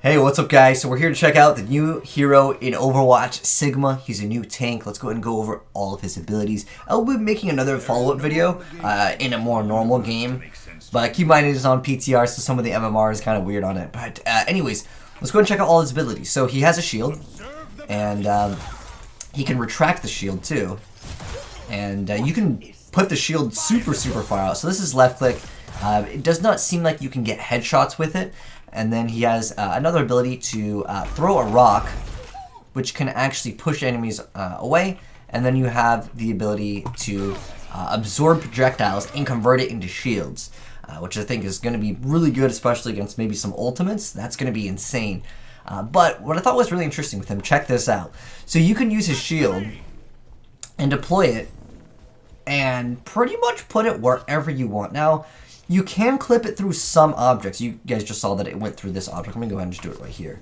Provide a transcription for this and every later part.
Hey, what's up guys? So we're here to check out the new hero in Overwatch, Sigma. He's a new tank. Let's go ahead and go over all of his abilities. I'll be making another follow-up video in a more normal game. But keep in mind it is on PTR, so some of the MMR is kind of weird on it. But anyways, let's go and check out all his abilities. So he has a shield, and he can retract the shield too. And you can put the shield super far out. So this is left click. It does not seem like you can get headshots with it. And then he has another ability to throw a rock, which can actually push enemies away. And then you have the ability to absorb projectiles and convert it into shields, which I think is going to be really good, especially against maybe some ultimates. That's going to be insane. But what I thought was really interesting with him, check this out. So you can use his shield and deploy it and pretty much put it wherever you want. Now, you can clip it through some objects. You guys just saw that it went through this object. Let me go ahead and just do it right here.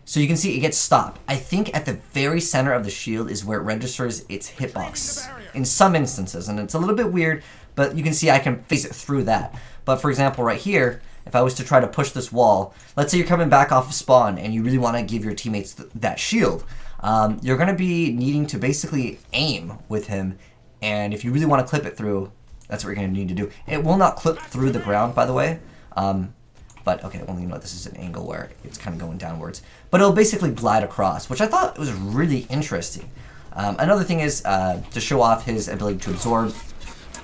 So you can see it gets stopped. I think at the very center of the shield is where it registers its hitbox in some instances. And it's a little bit weird, but you can see I can phase it through that. But for example, right here, if I was to try to push this wall, let's say you're coming back off of spawn and you really want to give your teammates that shield, you're going to be needing to basically aim with him. And if you really want to clip it through, that's what you're going to need to do. It will not clip through the ground, by the way. But, okay, well, you know, this is an angle where it's kind of going downwards. But it'll basically glide across, which I thought was really interesting. Another thing is to show off his ability to absorb.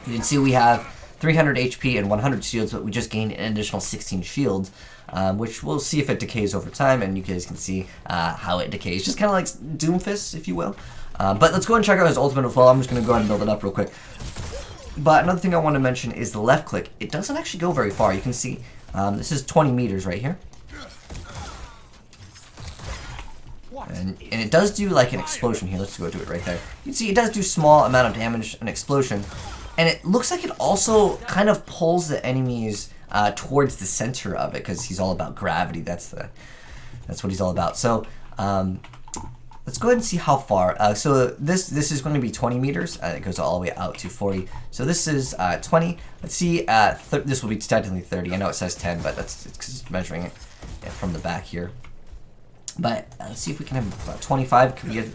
You can see we have 300 HP and 100 shields, but we just gained an additional 16 shields, which we'll see if it decays over time, and you guys can see how it decays. Just kind of like Doomfist, if you will. But let's go and check out his ultimate as well. I'm just going to go ahead and build it up real quick. But another thing I want to mention is the left click. It doesn't actually go very far. You can see this is 20 meters right here. And it does do like an explosion here. Let's go do it right there. You can see it does do small amount of damage, an explosion. And it looks like it also kind of pulls the enemies towards the center of it because he's all about gravity. That's what he's all about. So let's go ahead and see how far. So this is going to be 20 meters. It goes all the way out to 40. So this is 20. Let's see. This will be technically 30. I know it says 10, but it's just measuring it from the back here. But let's see if we can have about 25. Could we get?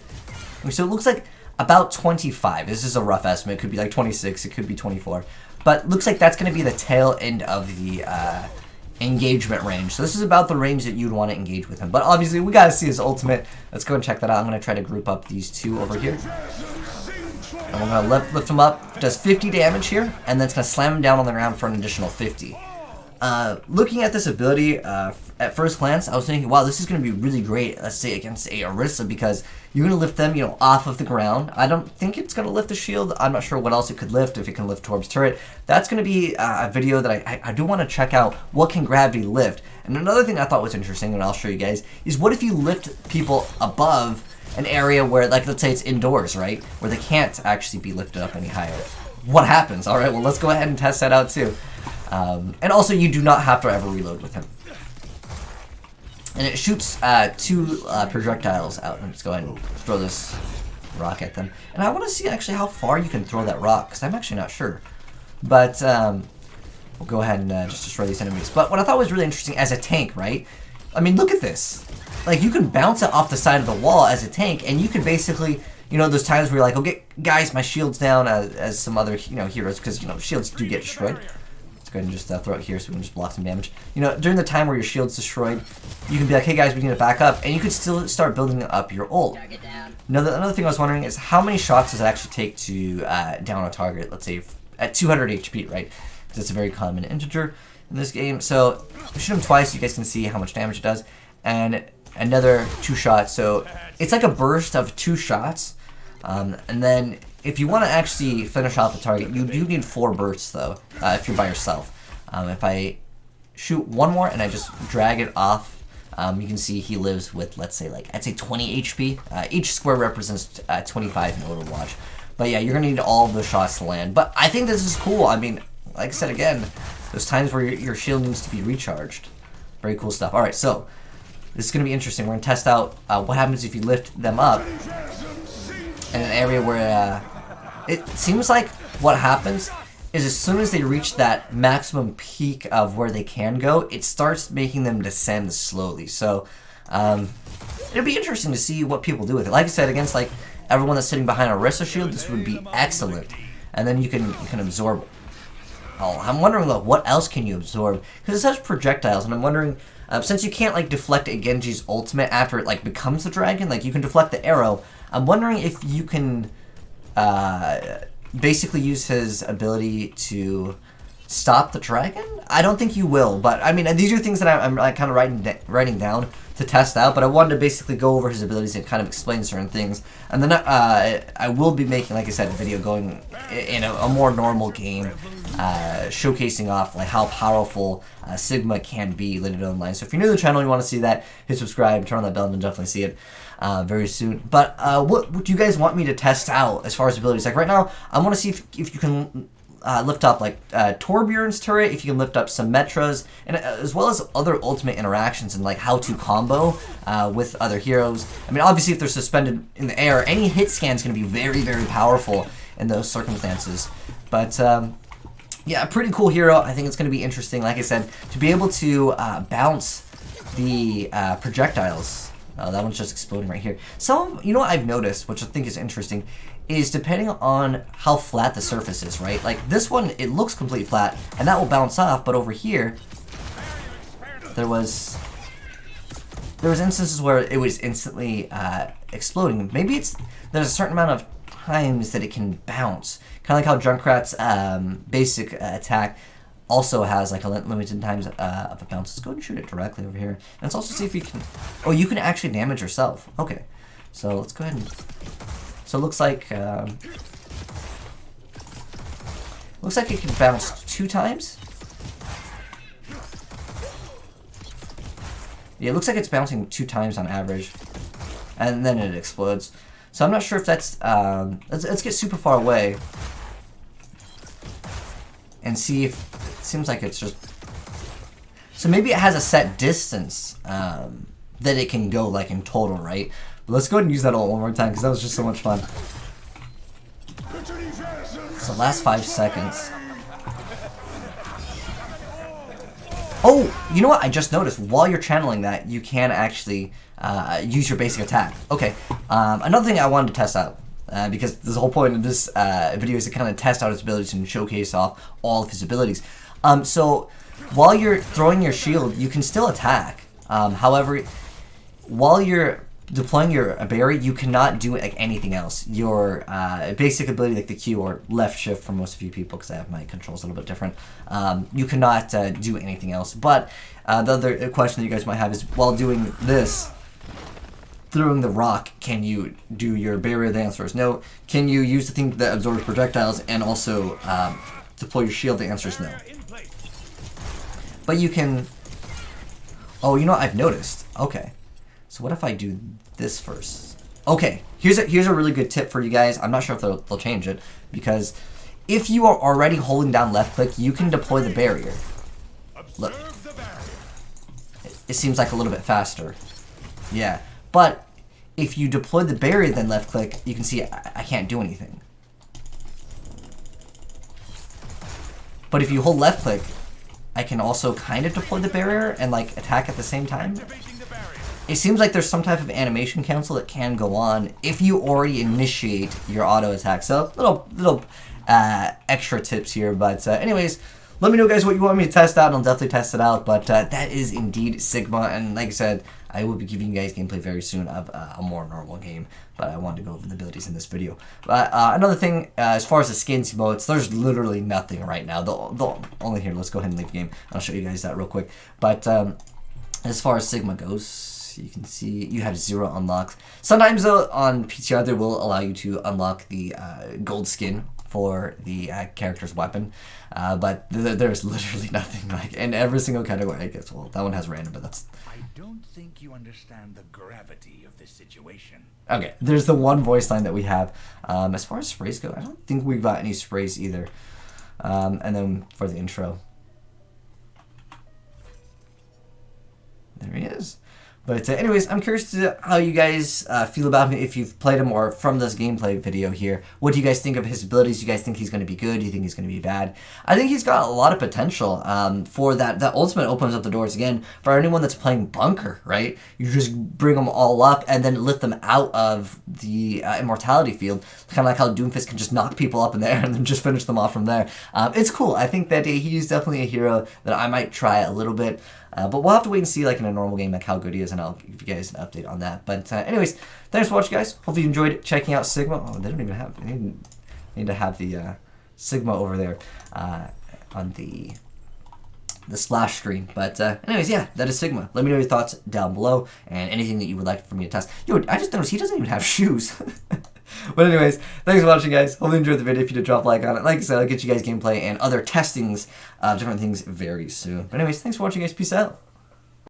So it looks like about 25. This is a rough estimate. It could be like 26. It could be 24. But looks like that's going to be the tail end of the engagement range. So this is about the range that you'd want to engage with him. But obviously we got to see his ultimate. Let's go and check that out. I'm going to try to group up these two over here. And we're going to lift him up. Does 50 damage here. And then it's going to slam him down on the ground for an additional 50. Looking at this ability, at first glance, I was thinking, wow, this is going to be really great, let's say, against a Orisa, because you're going to lift them, you know, off of the ground. I don't think it's going to lift the shield. I'm not sure what else it could lift, if it can lift Torb's turret. That's going to be a video that I do want to check out. What can gravity lift? And another thing I thought was interesting, and I'll show you guys, is what if you lift people above an area where, like, let's say it's indoors, right? Where they can't actually be lifted up any higher. What happens? All right, well, let's go ahead and test that out, too. And also, you do not have to ever reload with him. And it shoots two projectiles out. Let's go ahead and throw this rock at them. And I want to see actually how far you can throw that rock, because I'm actually not sure. But we'll go ahead and just destroy these enemies. But what I thought was really interesting as a tank, right? I mean, look at this. Like, you can bounce it off the side of the wall as a tank, and you can basically, you know, those times where you're like, okay, guys, my shield's down, as some other, you know, heroes, because, you know, shields do get destroyed. Go ahead and just throw it here so we can just block some damage. You know, during the time where your shield's destroyed, you can be like, hey guys, we need to back up, and you can still start building up your ult. Another thing I was wondering is how many shots does it actually take to down a target, let's say at 200 HP, right? Because it's a very common integer in this game. So shoot him twice, you guys can see how much damage it does, and another 2 shots. So it's like a burst of 2 shots, and then if you want to actually finish off the target, you do need 4 bursts, though, if you're by yourself. If I shoot one more and I just drag it off, you can see he lives with, let's say, like, I'd say 20 HP. Each square represents 25 in Overwatch. But yeah, you're going to need all of the shots to land. But I think this is cool. I mean, like I said again, there's times where your shield needs to be recharged. Very cool stuff. Alright, so this is going to be interesting. We're going to test out what happens if you lift them up in an area where it seems like what happens is as soon as they reach that maximum peak of where they can go, it starts making them descend slowly. So it'll be interesting to see what people do with it. Like I said, against like everyone that's sitting behind a Orisa shield, this would be excellent. And then you can absorb. Oh, I'm wondering though, what else can you absorb? Because it says projectiles, and I'm wondering, since you can't like deflect a Genji's ultimate after it like becomes the dragon, like you can deflect the arrow. I'm wondering if you can basically use his ability to stop the dragon. I don't think you will, but I mean, these are things that I'm like, kind of writing down to test out, but I wanted to basically go over his abilities and kind of explain certain things. And then I will be making, like I said, a video going in a more normal game, showcasing off like how powerful Sigma can be later online. So if you're new to the channel and you want to see that, hit subscribe, turn on that bell, and definitely see it very soon. But what do you guys want me to test out as far as abilities? Like right now, I want to see if you can lift up like Torbjorn's turret, if you can lift up Symmetra's, and as well as other ultimate interactions and like how to combo with other heroes. I mean, obviously if they're suspended in the air, any hit scan is going to be very, very powerful in those circumstances. But yeah, a pretty cool hero. I think it's going to be interesting, like I said, to be able to bounce the projectiles. That one's just exploding right here. You know what I've noticed, which I think is interesting, is depending on how flat the surface is, right? Like this one, it looks completely flat, and that will bounce off, but over here, there was instances where it was instantly exploding. Maybe there's a certain amount of times that it can bounce. Kind of like how Junkrat's basic attack also has like a limited times of a bounce. Let's go and shoot it directly over here. And let's also see if you can... Oh, you can actually damage yourself. Okay. So let's go ahead and... So it looks like it can bounce 2 times. Yeah, it looks like it's bouncing 2 times on average. And then it explodes. So I'm not sure if that's... let's get super far away. And see if... It seems like it's just... So maybe it has a set distance that it can go, like, in total, right? But let's go ahead and use that all one more time, because that was just so much fun. So last 5 seconds. Oh, you know what? I just noticed. While you're channeling that, you can actually use your basic attack. Okay. Another thing I wanted to test out. Because the whole point of this video is to kind of test out his abilities and showcase off all of his abilities. So while you're throwing your shield, you can still attack. However, while you're deploying your berry, you cannot do like anything else. Your basic ability, like the Q or left shift for most of you people, because I have my controls a little bit different, you cannot do anything else. But the other question that you guys might have is, while doing this, throwing the rock, can you do your barrier? The answer is no. Can you use the thing that absorbs projectiles and also deploy your shield? The answer is no. But you can... Oh, you know what I've noticed? Okay. So what if I do this first? Okay, here's a really good tip for you guys. I'm not sure if they'll change it, because if you are already holding down left click, you can deploy the barrier. Look. It seems like a little bit faster. Yeah. But if you deploy the barrier then left click, you can see I can't do anything. But if you hold left click, I can also kind of deploy the barrier and like attack at the same time. It seems like there's some type of animation cancel that can go on if you already initiate your auto attack. So little extra tips here. But anyways, let me know, guys, what you want me to test out, and I'll definitely test it out. But that is indeed Sigma, and like I said, I will be giving you guys gameplay very soon of a more normal game. But I wanted to go over the abilities in this video. But another thing, as far as the skins emotes, there's literally nothing right now. The only here, let's go ahead and leave the game. I'll show you guys that real quick. But as far as Sigma goes, you can see you have 0 unlocks. Sometimes though on PTR they will allow you to unlock the gold skin for the character's weapon, but there's literally nothing like in every single category. I guess, well, that one has random, but that's... I don't think you understand the gravity of this situation. Okay, there's the one voice line that we have. As far as sprays go, I don't think we've got any sprays either. And then for the intro, there he is. But anyways, I'm curious to how you guys feel about him if you've played him or from this gameplay video here. What do you guys think of his abilities? Do you guys think he's going to be good? Do you think he's going to be bad? I think he's got a lot of potential for that. That ultimate opens up the doors again for anyone that's playing Bunker, right? You just bring them all up and then lift them out of the immortality field. Kind of like how Doomfist can just knock people up in there and then just finish them off from there. It's cool. I think that he's definitely a hero that I might try a little bit. But we'll have to wait and see, like in a normal game, like how good he is, and I'll give you guys an update on that. But anyways, thanks for watching, guys. Hopefully you enjoyed checking out Sigma. Oh, they don't even have. They need to have the Sigma over there on the splash screen. But anyways, yeah, that is Sigma. Let me know your thoughts down below and anything that you would like for me to test. Yo, I just noticed he doesn't even have shoes. But anyways, thanks for watching, guys. Hopefully you enjoyed the video. If you did, drop a like on it. Like I said, I'll get you guys gameplay and other testings of different things very soon. But anyways, thanks for watching, guys. Peace out.